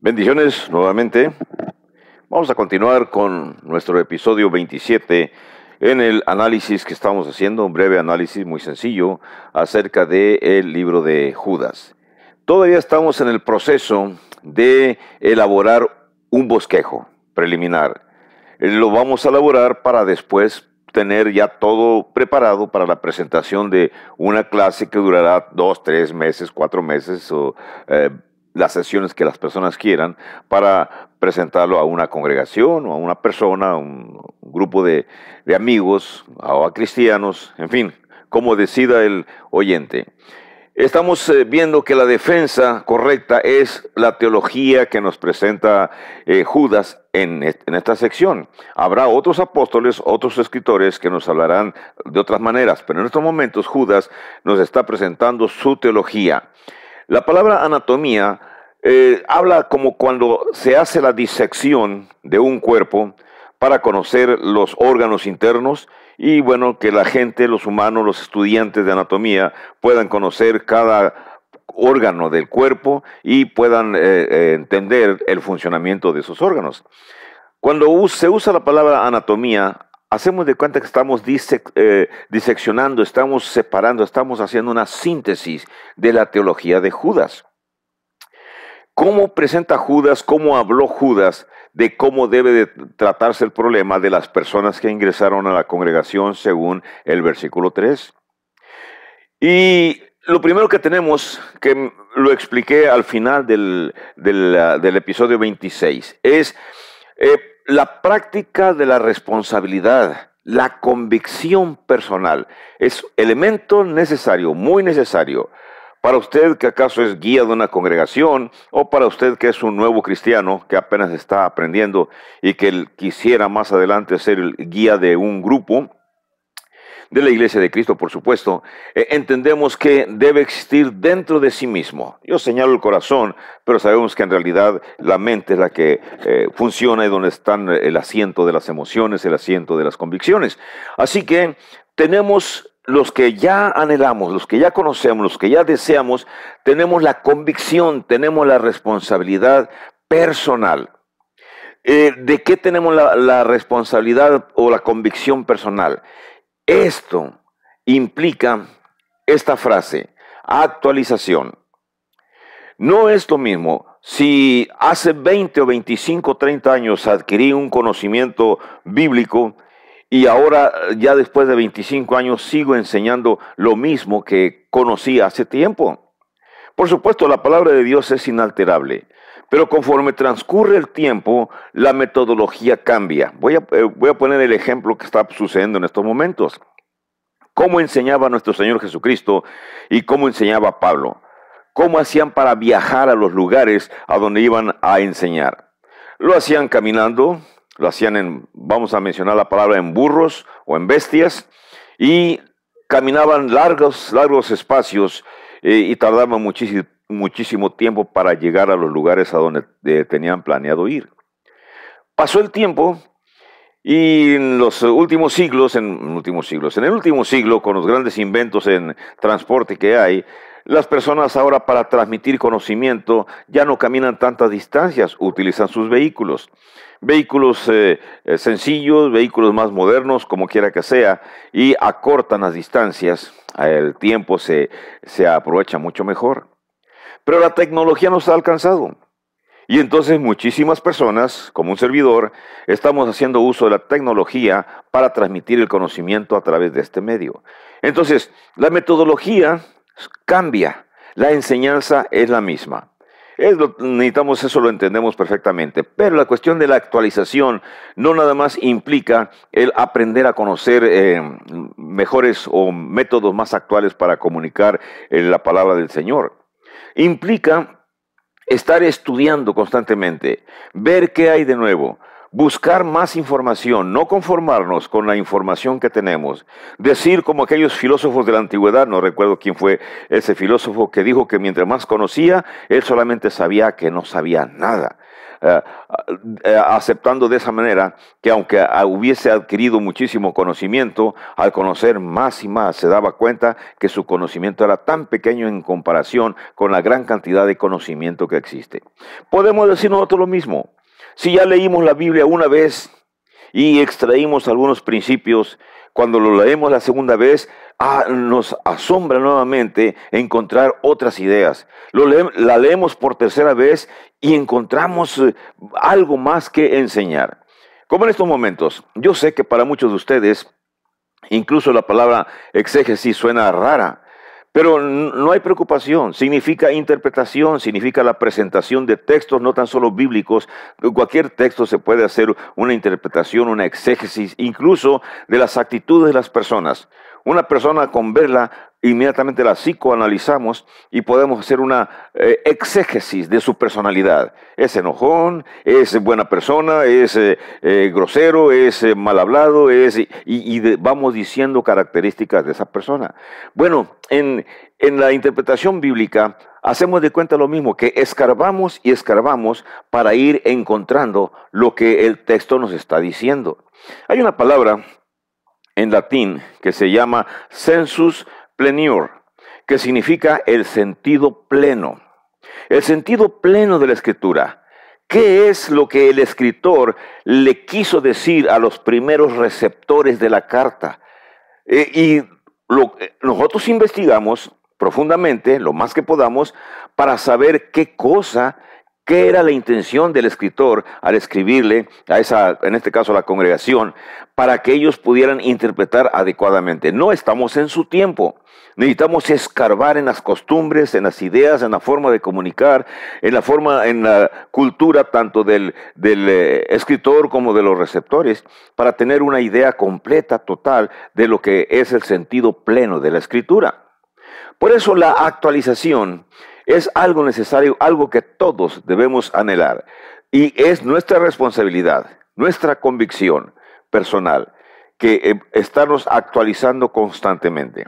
Bendiciones nuevamente. Vamos a continuar con nuestro episodio 27 en el análisis que estamos haciendo, un breve análisis muy sencillo acerca del libro de Judas. Todavía estamos en el proceso de elaborar un bosquejo preliminar. Lo vamos a elaborar para después tener ya todo preparado para la presentación de una clase que durará 2, 3 meses, 4 meses o las sesiones que las personas quieran para presentarlo a una congregación o a una persona, a un grupo de amigos o a cristianos, en fin, como decida el oyente. Estamos viendo que la defensa correcta es la teología que nos presenta Judas en esta sección. Habrá otros apóstoles, otros escritores que nos hablarán de otras maneras, pero en estos momentos Judas nos está presentando su teología. La palabra anatomía habla como cuando se hace la disección de un cuerpo para conocer los órganos internos y bueno, que la gente, los humanos, los estudiantes de anatomía puedan conocer cada órgano del cuerpo y puedan entender el funcionamiento de esos órganos. Cuando se usa la palabra anatomía, hacemos de cuenta que estamos diseccionando, estamos separando, estamos haciendo una síntesis de la teología de Judas. ¿Cómo presenta Judas, cómo habló Judas de cómo debe de tratarse el problema de las personas que ingresaron a la congregación según el versículo 3? Y lo primero que tenemos, que lo expliqué al final del episodio 26, es la práctica de la responsabilidad, la convicción personal. Es elemento necesario, muy necesario, para usted que acaso es guía de una congregación o para usted que es un nuevo cristiano que apenas está aprendiendo y que quisiera más adelante ser el guía de un grupo de la Iglesia de Cristo, por supuesto, entendemos que debe existir dentro de sí mismo. Yo señalo el corazón, pero sabemos que en realidad la mente es la que funciona y donde están el asiento de las emociones, el asiento de las convicciones. Así que tenemos los que ya anhelamos, los que ya conocemos, los que ya deseamos, tenemos la convicción, tenemos la responsabilidad personal. ¿De qué tenemos la responsabilidad o la convicción personal? Esto implica esta frase, actualización. No es lo mismo si hace 20 o 25 o 30 años adquirí un conocimiento bíblico y ahora ya después de 25 años sigo enseñando lo mismo que conocí hace tiempo. Por supuesto, la palabra de Dios es inalterable, pero conforme transcurre el tiempo, la metodología cambia. Voy a poner el ejemplo que está sucediendo en estos momentos. ¿Cómo enseñaba nuestro Señor Jesucristo y cómo enseñaba Pablo? ¿Cómo hacían para viajar a los lugares a donde iban a enseñar? Lo hacían caminando, lo hacían vamos a mencionar la palabra, en burros o en bestias, y caminaban largos espacios y tardaban muchísimo tiempo para llegar a los lugares a donde tenían planeado ir. Pasó el tiempo y en los últimos siglos, en el último siglo, con los grandes inventos en transporte que hay, las personas ahora para transmitir conocimiento ya no caminan tantas distancias, utilizan sus vehículos. Vehículos sencillos, vehículos más modernos, como quiera que sea, y acortan las distancias, el tiempo se aprovecha mucho mejor. Pero la tecnología nos ha alcanzado. Y entonces muchísimas personas, como un servidor, estamos haciendo uso de la tecnología para transmitir el conocimiento a través de este medio. Entonces, la metodología cambia, la enseñanza es la misma. Necesitamos eso, lo entendemos perfectamente, pero la cuestión de la actualización no nada más implica el aprender a conocer mejores o métodos más actuales para comunicar la palabra del Señor. Implica estar estudiando constantemente, ver qué hay de nuevo, buscar más información, no conformarnos con la información que tenemos. Decir como aquellos filósofos de la antigüedad, no recuerdo quién fue ese filósofo que dijo que mientras más conocía, él solamente sabía que no sabía nada. aceptando de esa manera que aunque hubiese adquirido muchísimo conocimiento, al conocer más y más se daba cuenta que su conocimiento era tan pequeño en comparación con la gran cantidad de conocimiento que existe. Podemos decir nosotros lo mismo. Si ya leímos la Biblia una vez y extraímos algunos principios, cuando lo leemos la segunda vez, nos asombra nuevamente encontrar otras ideas. La leemos por tercera vez y encontramos algo más que enseñar. Como en estos momentos, yo sé que para muchos de ustedes, incluso la palabra exégesis suena rara. Pero no hay preocupación, significa interpretación, significa la presentación de textos, no tan solo bíblicos. Cualquier texto se puede hacer una interpretación, una exégesis, incluso de las actitudes de las personas. Una persona con verla, inmediatamente la psicoanalizamos y podemos hacer una exégesis de su personalidad. Es enojón, es buena persona, es grosero, es mal hablado, vamos diciendo características de esa persona. Bueno, en la interpretación bíblica hacemos de cuenta lo mismo, que escarbamos y escarbamos para ir encontrando lo que el texto nos está diciendo. Hay una palabra en latín que se llama sensus plenior, que significa el sentido pleno. El sentido pleno de la Escritura. ¿Qué es lo que el escritor le quiso decir a los primeros receptores de la carta? Nosotros investigamos profundamente, lo más que podamos, para saber qué era la intención del escritor al escribirle en este caso a la congregación, para que ellos pudieran interpretar adecuadamente. No estamos en su tiempo. Necesitamos escarbar en las costumbres, en las ideas, en la forma de comunicar, en la cultura tanto del escritor como de los receptores, para tener una idea completa, total, de lo que es el sentido pleno de la Escritura. Por eso la actualización es algo necesario, algo que todos debemos anhelar. Y es nuestra responsabilidad, nuestra convicción personal, que estarnos actualizando constantemente.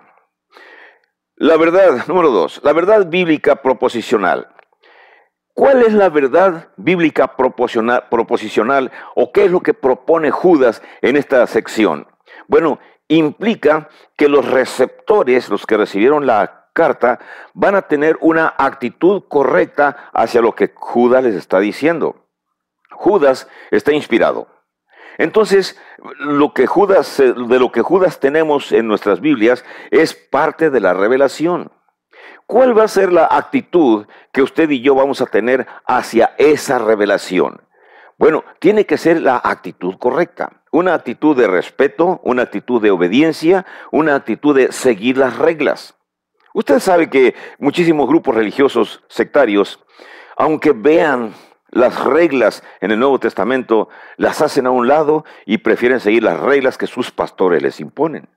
La verdad, número 2, la verdad bíblica proposicional. ¿Cuál es la verdad bíblica proposicional o qué es lo que propone Judas en esta sección? Bueno, implica que los receptores, los que recibieron la carta, van a tener una actitud correcta hacia lo que Judas les está diciendo. Judas está inspirado. Entonces, de lo que Judas tenemos en nuestras Biblias es parte de la revelación. ¿Cuál va a ser la actitud que usted y yo vamos a tener hacia esa revelación? Bueno, tiene que ser la actitud correcta. Una actitud de respeto, una actitud de obediencia, una actitud de seguir las reglas. Usted sabe que muchísimos grupos religiosos sectarios, aunque vean las reglas en el Nuevo Testamento, las hacen a un lado y prefieren seguir las reglas que sus pastores les imponen.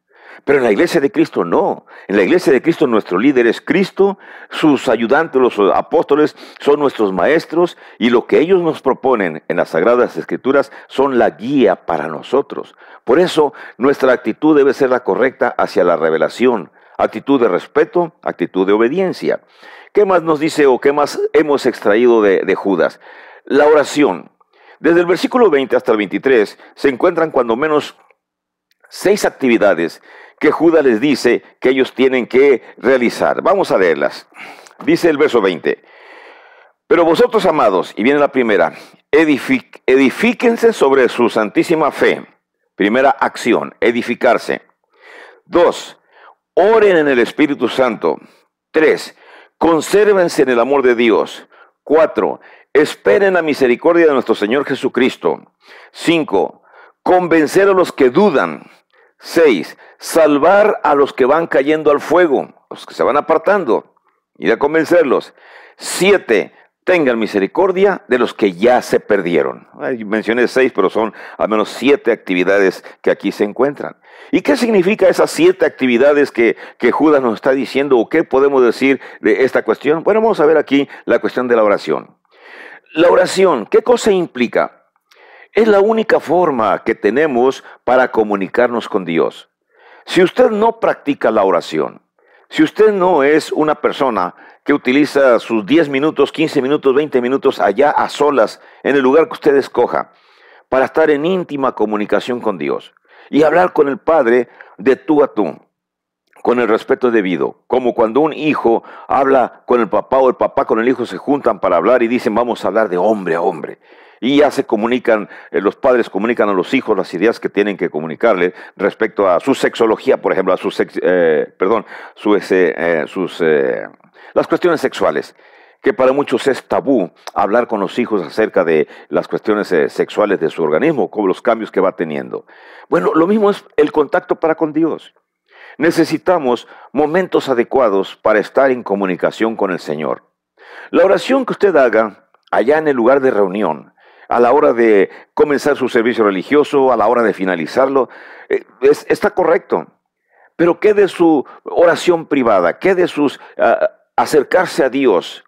Pero en la iglesia de Cristo no. En la iglesia de Cristo nuestro líder es Cristo, sus ayudantes, los apóstoles, son nuestros maestros y lo que ellos nos proponen en las Sagradas Escrituras son la guía para nosotros. Por eso nuestra actitud debe ser la correcta hacia la revelación. Actitud de respeto, actitud de obediencia. ¿Qué más nos dice o qué más hemos extraído de Judas? La oración. Desde el versículo 20 hasta el 23 se encuentran cuando menos 6 actividades que Judas les dice que ellos tienen que realizar. Vamos a leerlas. Dice el verso 20. Pero vosotros, amados, y viene la primera, edifíquense sobre su santísima fe. Primera acción, edificarse. 2, oren en el Espíritu Santo. 3, consérvense en el amor de Dios. 4, esperen la misericordia de nuestro Señor Jesucristo. 5, convencer a los que dudan. 6, salvar a los que van cayendo al fuego, los que se van apartando, ir a convencerlos. 7, tengan misericordia de los que ya se perdieron. Mencioné 6, pero son al menos 7 actividades que aquí se encuentran. ¿Y qué significa esas 7 actividades que Judas nos está diciendo o qué podemos decir de esta cuestión? Bueno, vamos a ver aquí la cuestión de la oración. La oración, ¿qué cosa implica? Es la única forma que tenemos para comunicarnos con Dios. Si usted no practica la oración, Si usted no es una persona que utiliza sus 10 minutos, 15 minutos, 20 minutos allá a solas, en el lugar que usted escoja, para estar en íntima comunicación con Dios y hablar con el Padre de tú a tú, con el respeto debido, como cuando un hijo habla con el papá o el papá con el hijo se juntan para hablar y dicen vamos a hablar de hombre a hombre. Y ya se comunican, los padres comunican a los hijos las ideas que tienen que comunicarle respecto a su sexología, por ejemplo, a las cuestiones sexuales, que para muchos es tabú hablar con los hijos acerca de las cuestiones sexuales de su organismo, con los cambios que va teniendo. Bueno, lo mismo es el contacto para con Dios. Necesitamos momentos adecuados para estar en comunicación con el Señor. La oración que usted haga allá en el lugar de reunión, a la hora de comenzar su servicio religioso, a la hora de finalizarlo, está correcto. Pero ¿qué de su oración privada? ¿Qué de sus acercarse a Dios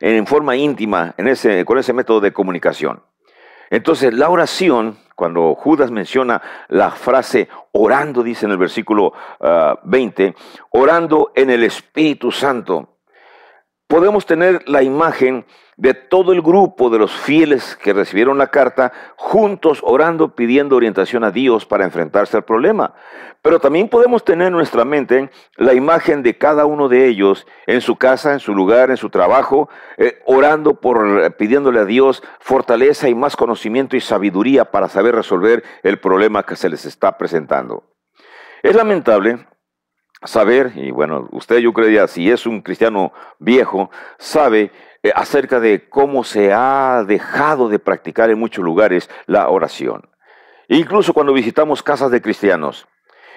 en forma íntima, con ese método de comunicación? Entonces, la oración, cuando Judas menciona la frase orando, dice en el versículo 20, orando en el Espíritu Santo, podemos tener la imagen de todo el grupo de los fieles que recibieron la carta, juntos orando, pidiendo orientación a Dios para enfrentarse al problema. Pero también podemos tener en nuestra mente la imagen de cada uno de ellos en su casa, en su lugar, en su trabajo, orando, pidiéndole a Dios fortaleza y más conocimiento y sabiduría para saber resolver el problema que se les está presentando. Es lamentable saber, y bueno, usted yo creía, si es un cristiano viejo, sabe acerca de cómo se ha dejado de practicar en muchos lugares la oración. Incluso cuando visitamos casas de cristianos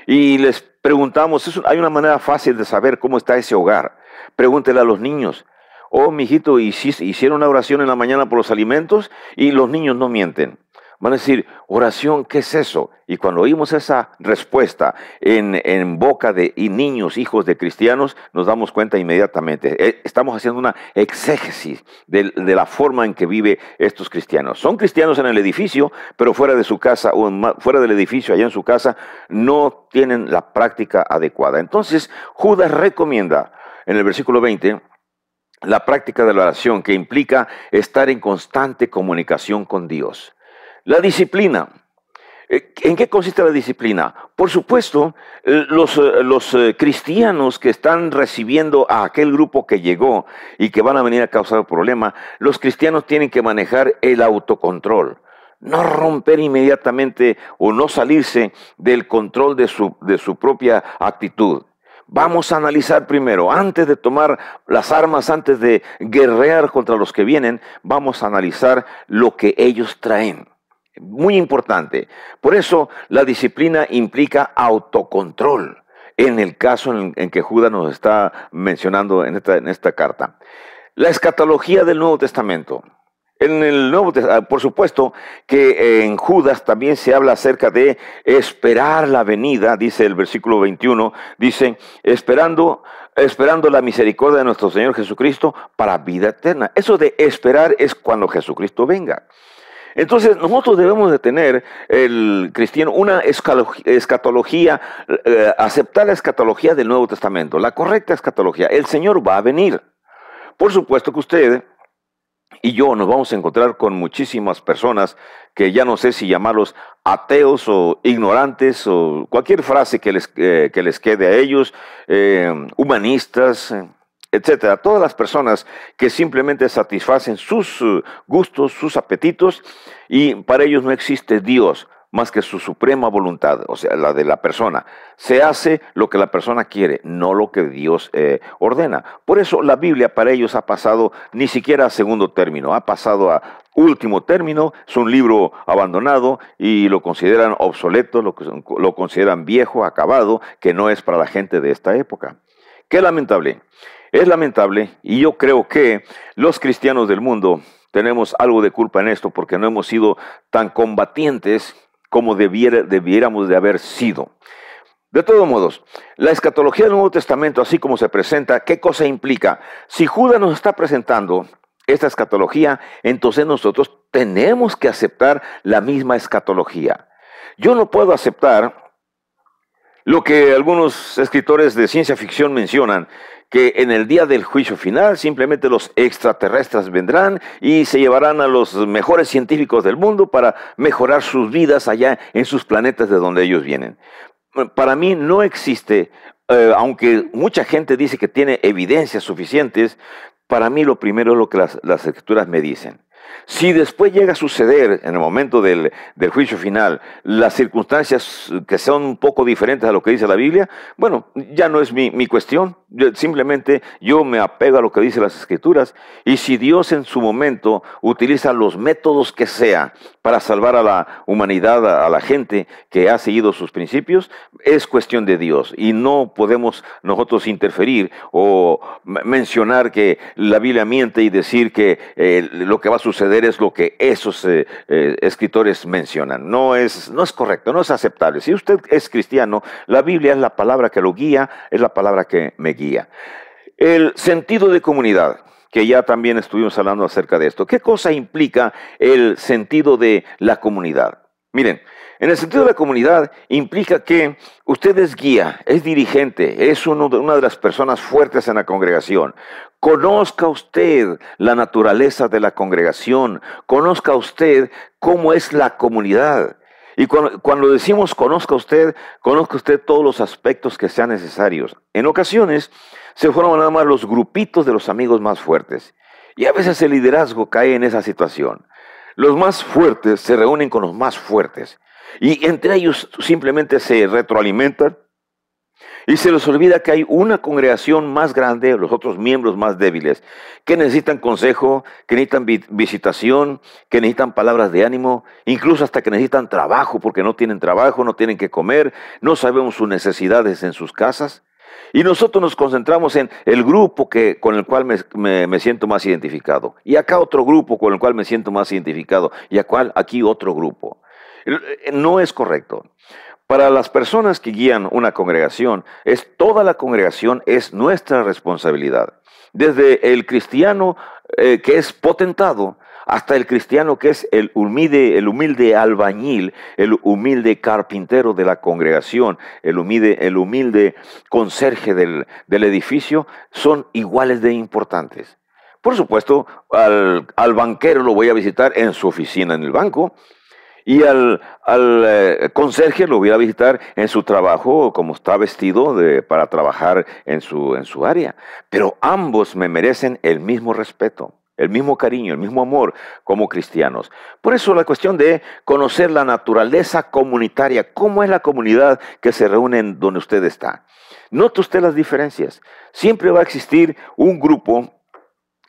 y les preguntamos, hay una manera fácil de saber cómo está ese hogar. Pregúntele a los niños, oh, mijito, hicieron una oración en la mañana por los alimentos, y los niños no mienten. Van a decir, oración, ¿qué es eso? Y cuando oímos esa respuesta en boca de niños, hijos de cristianos, nos damos cuenta inmediatamente. Estamos haciendo una exégesis de la forma en que vive estos cristianos. Son cristianos en el edificio, pero fuera de su casa o fuera del edificio, allá en su casa, no tienen la práctica adecuada. Entonces, Judas recomienda en el versículo 20 la práctica de la oración, que implica estar en constante comunicación con Dios. La disciplina. ¿En qué consiste la disciplina? Por supuesto, los cristianos que están recibiendo a aquel grupo que llegó y que van a venir a causar el problema, los cristianos tienen que manejar el autocontrol. No romper inmediatamente o no salirse del control de su propia actitud. Vamos a analizar primero, antes de tomar las armas, antes de guerrear contra los que vienen, vamos a analizar lo que ellos traen. Muy importante. Por eso la disciplina implica autocontrol, en el caso en que Judas nos está mencionando en esta carta. La escatología del Nuevo Testamento. Por supuesto que en Judas también se habla acerca de esperar la venida, dice el versículo 21, dice, esperando la misericordia de nuestro Señor Jesucristo para vida eterna. Eso de esperar es cuando Jesucristo venga. Entonces nosotros debemos de tener, el cristiano, una escatología, aceptar la escatología del Nuevo Testamento, la correcta escatología. El Señor va a venir. Por supuesto que usted y yo nos vamos a encontrar con muchísimas personas que ya no sé si llamarlos ateos o ignorantes o cualquier frase que les quede a ellos, humanistas, etcétera. Todas las personas que simplemente satisfacen sus gustos, sus apetitos, y para ellos no existe Dios más que su suprema voluntad, o sea, la de la persona. Se hace lo que la persona quiere, no lo que Dios ordena. Por eso la Biblia para ellos ha pasado ni siquiera a segundo término, ha pasado a último término. Es un libro abandonado y lo consideran obsoleto, lo consideran viejo, acabado, que no es para la gente de esta época. Qué lamentable. Es lamentable, y yo creo que los cristianos del mundo tenemos algo de culpa en esto, porque no hemos sido tan combatientes como debiéramos de haber sido. De todos modos, la escatología del Nuevo Testamento, así como se presenta, ¿qué cosa implica? Si Judas nos está presentando esta escatología, entonces nosotros tenemos que aceptar la misma escatología. Yo no puedo aceptar Lo que algunos escritores de ciencia ficción mencionan, que en el día del juicio final simplemente los extraterrestres vendrán y se llevarán a los mejores científicos del mundo para mejorar sus vidas allá en sus planetas de donde ellos vienen. Para mí no existe, aunque mucha gente dice que tiene evidencias suficientes, para mí lo primero es lo que las escrituras me dicen. Si después llega a suceder en el momento del juicio final las circunstancias que son un poco diferentes a lo que dice la Biblia, bueno, ya no es mi cuestión. Simplemente yo me apego a lo que dice las Escrituras, y si Dios en su momento utiliza los métodos que sea para salvar a la humanidad, a la gente que ha seguido sus principios, es cuestión de Dios y no podemos nosotros interferir o mencionar que la Biblia miente y decir que lo que va a suceder es lo que esos escritores mencionan. No es correcto, no es aceptable. Si usted es cristiano, la Biblia es la palabra que lo guía, es la palabra que me guía. El sentido de comunidad, que ya también estuvimos hablando acerca de esto. ¿Qué cosa implica el sentido de la comunidad? Miren, en el sentido de la comunidad implica que usted es guía, es dirigente, es una de las personas fuertes en la congregación. Conozca usted la naturaleza de la congregación, conozca usted cómo es la comunidad. Y cuando decimos conozca usted todos los aspectos que sean necesarios. En ocasiones se forman nada más los grupitos de los amigos más fuertes. Y a veces el liderazgo cae en esa situación. Los más fuertes se reúnen con los más fuertes. Y entre ellos simplemente se retroalimentan. Y se les olvida que hay una congregación más grande, los otros miembros más débiles, que necesitan consejo, que necesitan visitación, que necesitan palabras de ánimo, incluso hasta que necesitan trabajo, porque no tienen trabajo, no tienen que comer, no sabemos sus necesidades en sus casas. Y nosotros nos concentramos en el grupo con el cual me siento más identificado. Y acá otro grupo con el cual me siento más identificado. Y aquí otro grupo. No es correcto. Para las personas que guían una congregación, toda la congregación es nuestra responsabilidad. Desde el cristiano que es potentado, hasta el cristiano que es el humilde albañil, el humilde carpintero de la congregación, el humilde conserje del edificio, son iguales de importantes. Por supuesto, al banquero lo voy a visitar en su oficina en el banco, y al conserje lo voy a visitar en su trabajo, como está vestido para trabajar en su área. Pero ambos me merecen el mismo respeto, el mismo cariño, el mismo amor como cristianos. Por eso la cuestión de conocer la naturaleza comunitaria, cómo es la comunidad que se reúne en donde usted está. Note usted las diferencias. Siempre va a existir un grupo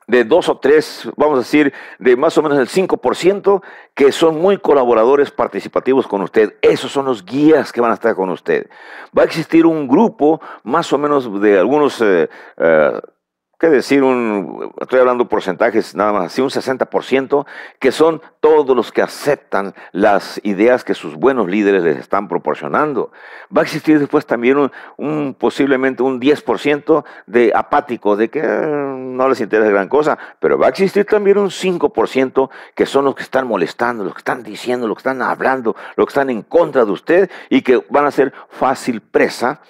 de 2 o 3, vamos a decir, de más o menos el 5%, que son muy colaboradores participativos con usted. Esos son los guías que van a estar con usted. Va a existir un grupo, más o menos de algunos, ¿qué decir? Estoy hablando porcentajes nada más así, un 60%, que son todos los que aceptan las ideas que sus buenos líderes les están proporcionando. Va a existir después también posiblemente un 10% de apáticos, de que no les interesa gran cosa, pero va a existir también un 5% que son los que están molestando, los que están diciendo, los que están hablando, los que están en contra de usted y que van a ser fácil presa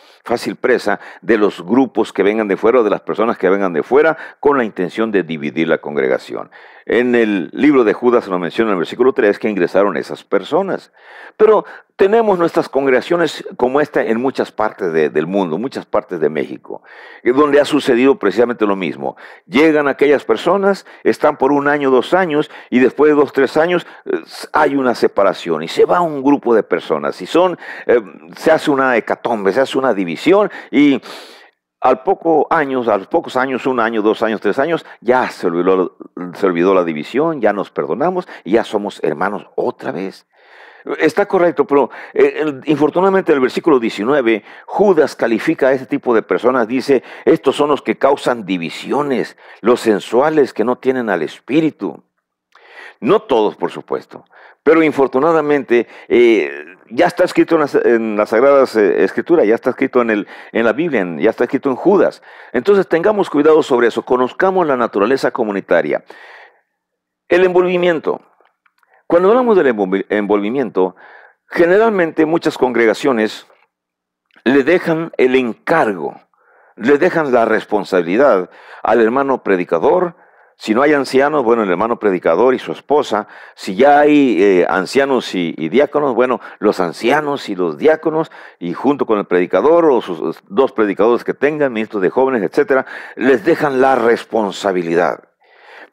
de los grupos que vengan de fuera o de las personas que vengan de fuera con la intención de dividir la congregación. En el libro de Judas se nos menciona en el versículo 3 que ingresaron esas personas. Pero tenemos nuestras congregaciones como esta en muchas partes del mundo, muchas partes de México, donde ha sucedido precisamente lo mismo. Llegan aquellas personas, están por 1 año, 2 años, y después de 2, 3 años hay una separación y se va un grupo de personas y se hace una hecatombe, se hace una división y a los pocos años, 1 año, 2 años, 3 años, ya se olvidó la división, ya nos perdonamos y ya somos hermanos otra vez. Está correcto, pero infortunadamente en el versículo 19, Judas califica a este tipo de personas, dice, estos son los que causan divisiones, los sensuales que no tienen al Espíritu. No todos, por supuesto, pero infortunadamente ya está escrito en las Sagradas Escrituras, ya está escrito en la Biblia, ya está escrito en Judas. Entonces tengamos cuidado sobre eso, conozcamos la naturaleza comunitaria. El envolvimiento. Cuando hablamos del envolvimiento, generalmente muchas congregaciones le dejan el encargo, le dejan la responsabilidad al hermano predicador. Si no hay ancianos, bueno, el hermano predicador y su esposa. Si ya hay ancianos y diáconos, bueno, los ancianos y los diáconos, y junto con el predicador o sus dos predicadores que tengan, ministros de jóvenes, etcétera, les dejan la responsabilidad.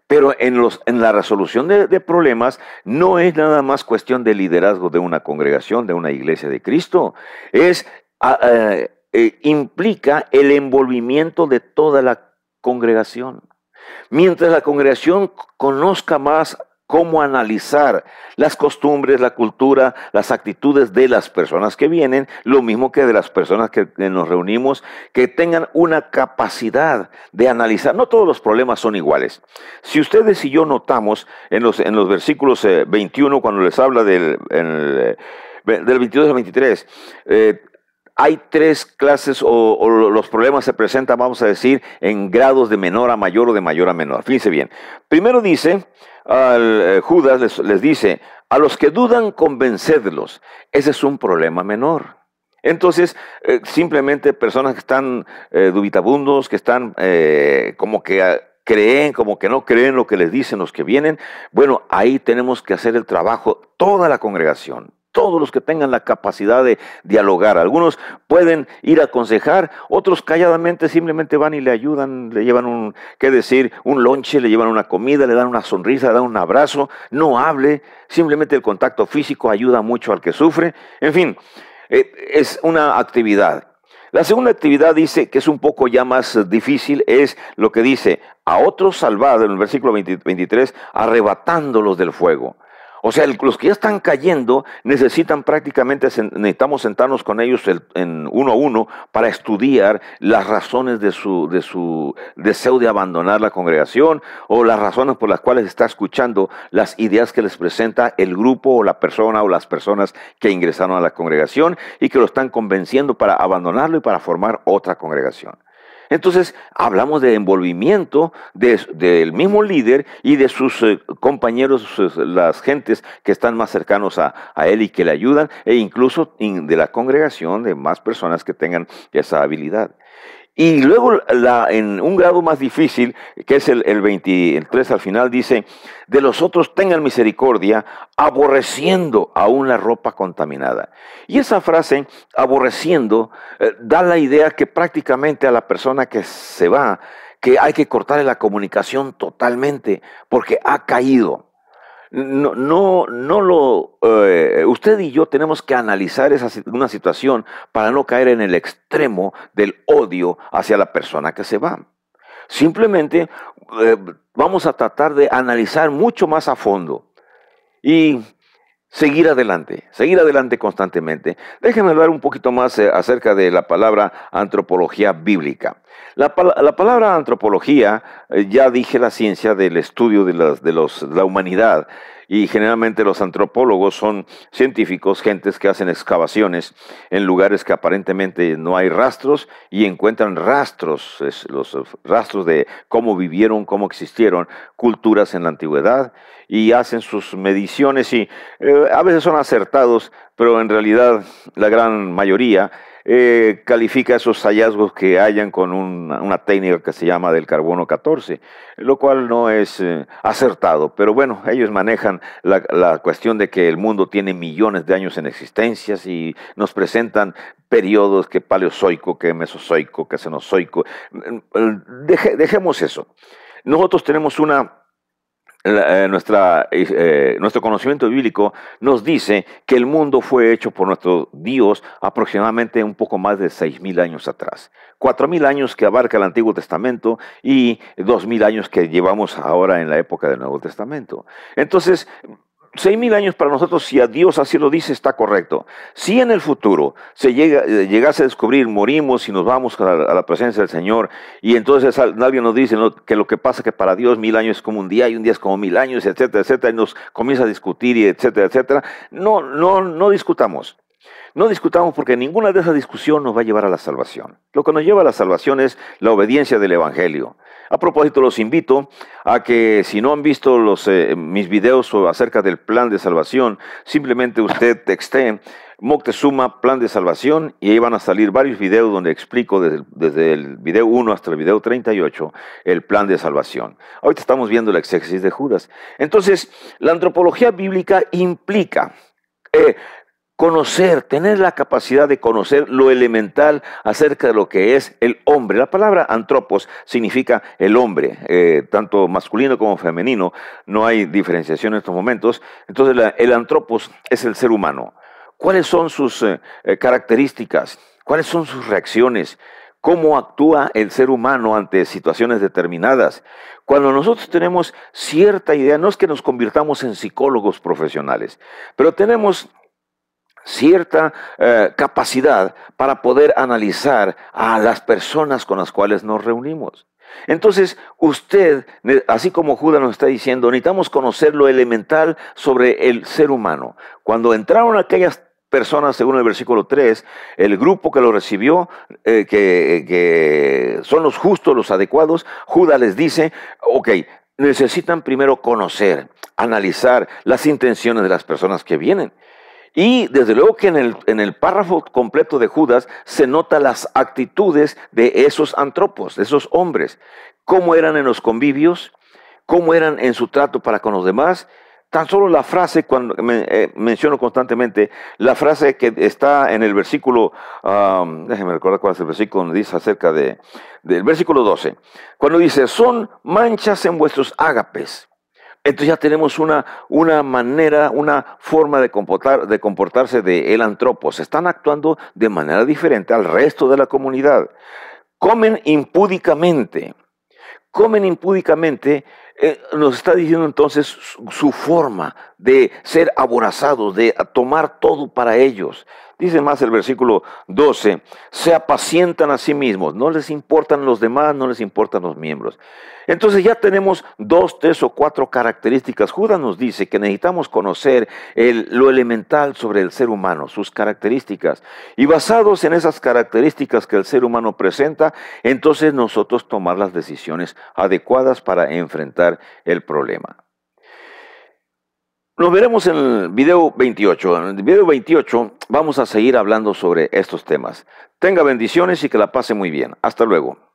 Pero en la resolución de problemas no es nada más cuestión de liderazgo de una congregación, de una iglesia de Cristo. Implica el envolvimiento de toda la congregación. Mientras la congregación conozca más cómo analizar las costumbres, la cultura, las actitudes de las personas que vienen, lo mismo que de las personas que nos reunimos, que tengan una capacidad de analizar. No todos los problemas son iguales. Si ustedes y yo notamos en los versículos 21, cuando les habla del 22 al 23, hay tres clases o los problemas se presentan, vamos a decir, en grados de menor a mayor o de mayor a menor. Fíjense bien. Primero dice, Judas les dice, a los que dudan, convencedlos. Ese es un problema menor. Entonces, simplemente personas que están dubitabundos, que están como que creen, como que no creen lo que les dicen los que vienen. Bueno, ahí tenemos que hacer el trabajo, toda la congregación. Todos los que tengan la capacidad de dialogar. Algunos pueden ir a aconsejar, otros calladamente simplemente van y le ayudan, le llevan un lonche, le llevan una comida, le dan una sonrisa, le dan un abrazo. No hable, simplemente el contacto físico ayuda mucho al que sufre. En fin, es una actividad. La segunda actividad dice que es un poco ya más difícil, es lo que dice, a otros salvad, en el versículo 23, arrebatándolos del fuego. O sea, los que ya están cayendo necesitamos sentarnos con ellos en uno a uno para estudiar las razones de su deseo de abandonar la congregación o las razones por las cuales está escuchando las ideas que les presenta el grupo o la persona o las personas que ingresaron a la congregación y que lo están convenciendo para abandonarlo y para formar otra congregación. Entonces, hablamos de envolvimiento del mismo líder y de sus compañeros, las gentes que están más cercanos a él y que le ayudan, e incluso de la congregación, de más personas que tengan esa habilidad. Y luego, en un grado más difícil, que es el 23 al final, dice, de los otros tengan misericordia, aborreciendo aún la ropa contaminada. Y esa frase, aborreciendo, da la idea que prácticamente a la persona que se va, que hay que cortarle la comunicación totalmente, porque ha caído. Usted y yo tenemos que analizar una situación para no caer en el extremo del odio hacia la persona que se va. Simplemente vamos a tratar de analizar mucho más a fondo y seguir adelante constantemente. Déjenme hablar un poquito más acerca de la palabra antropología bíblica. La palabra antropología, ya dije, la ciencia del estudio de la humanidad. Y generalmente los antropólogos son científicos, gentes que hacen excavaciones en lugares que aparentemente no hay rastros y encuentran rastros, los rastros de cómo vivieron, cómo existieron culturas en la antigüedad, y hacen sus mediciones y a veces son acertados, pero en realidad la gran mayoría califica esos hallazgos que hayan con una técnica que se llama del carbono 14, lo cual no es acertado, pero bueno, ellos manejan la cuestión de que el mundo tiene millones de años en existencias y nos presentan periodos que paleozoico, que mesozoico, que cenozoico. Dejemos eso. Nosotros tenemos nuestro conocimiento bíblico nos dice que el mundo fue hecho por nuestro Dios aproximadamente un poco más de 6,000 años atrás. 4,000 años que abarca el Antiguo Testamento y 2,000 años que llevamos ahora en la época del Nuevo Testamento. Entonces, 6,000 años para nosotros, si a Dios así lo dice, está correcto. Si en el futuro llegase a descubrir, morimos y nos vamos a la presencia del Señor, y entonces alguien nos dice, ¿no?, que lo que pasa es que para Dios 1,000 años es como un día y un día es como 1,000 años, etcétera, etcétera, y nos comienza a discutir, y etcétera, etcétera. No discutamos. No discutamos porque ninguna de esas discusiones nos va a llevar a la salvación. Lo que nos lleva a la salvación es la obediencia del Evangelio. A propósito, los invito a que si no han visto mis videos acerca del plan de salvación, simplemente usted texte Moctezuma, plan de salvación, y ahí van a salir varios videos donde explico desde el video 1 hasta el video 38 el plan de salvación. Ahorita estamos viendo la exégesis de Judas. Entonces, la antropología bíblica implica conocer, tener la capacidad de conocer lo elemental acerca de lo que es el hombre. La palabra antropos significa el hombre, tanto masculino como femenino, no hay diferenciación en estos momentos. Entonces el antropos es el ser humano. ¿Cuáles son sus características? ¿Cuáles son sus reacciones? ¿Cómo actúa el ser humano ante situaciones determinadas? Cuando nosotros tenemos cierta idea, no es que nos convirtamos en psicólogos profesionales, pero tenemos cierta capacidad para poder analizar a las personas con las cuales nos reunimos. Entonces, usted, así como Judas nos está diciendo, necesitamos conocer lo elemental sobre el ser humano. Cuando entraron aquellas personas, según el versículo 3, el grupo que lo recibió, que son los justos, los adecuados, Judas les dice, ok, necesitan primero conocer, analizar las intenciones de las personas que vienen. Y desde luego que en el párrafo completo de Judas se notan las actitudes de esos antropos, de esos hombres. Cómo eran en los convivios, cómo eran en su trato para con los demás. Tan solo la frase, cuando menciono constantemente, la frase que está en el versículo, déjenme recordar cuál es el versículo, donde dice acerca del versículo 12. Cuando dice, son manchas en vuestros ágapes. Entonces ya tenemos una manera, una forma de comportarse de el antropo. Se están actuando de manera diferente al resto de la comunidad. Comen impúdicamente. Comen impúdicamente, nos está diciendo entonces su forma de ser aborazados, de tomar todo para ellos. Dice más el versículo 12, se apacientan a sí mismos, no les importan los demás, no les importan los miembros. Entonces ya tenemos 2, 3 o 4 características. Judas nos dice que necesitamos conocer lo elemental sobre el ser humano, sus características. Y basados en esas características que el ser humano presenta, entonces nosotros tomar las decisiones adecuadas para enfrentar el problema. Nos veremos en el video 28. En el video 28 vamos a seguir hablando sobre estos temas. Tenga bendiciones y que la pase muy bien. Hasta luego.